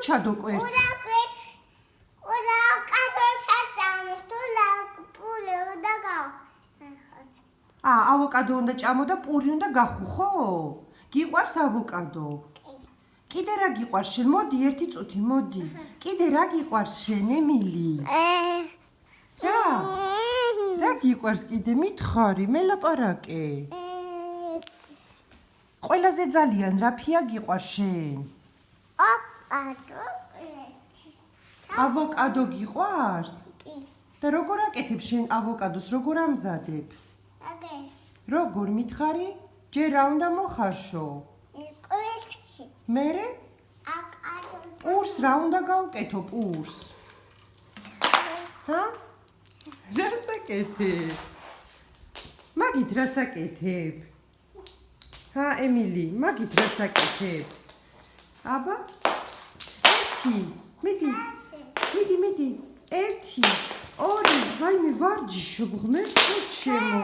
ჩადო კვერცხს? ავოკადო უნდა ჭამო და პური უნდა გახო, ხო? გიყვარს ავოკადო? კიდე რა გიყვარს შენ? მოდი, ერთი წუთი, მოდი. კიდე რა გიყვარს შენ, ემილი? რა გიყვარს კიდე? მითხარი, მელაპარაკე. ყველაზე ძალიან რა ფია გიყვარს შენ? ავოკადო გიყვარს? და როგორ აკეთებ შენ ავოკადოს? როგორ ამზადებ? როგორ მითხარი? ჯერ რა უნდა მოხარშო? მერე? პურს რა უნდა გავუკეთო პურს? რა საკეთებ? მაგით რა საკეთებ? ემილი, მაგით რა საკეთებ? აბა? ერთი, მიდი. 1 2 ვაიმე ვარჯიშობ ღმერთო ჩემო.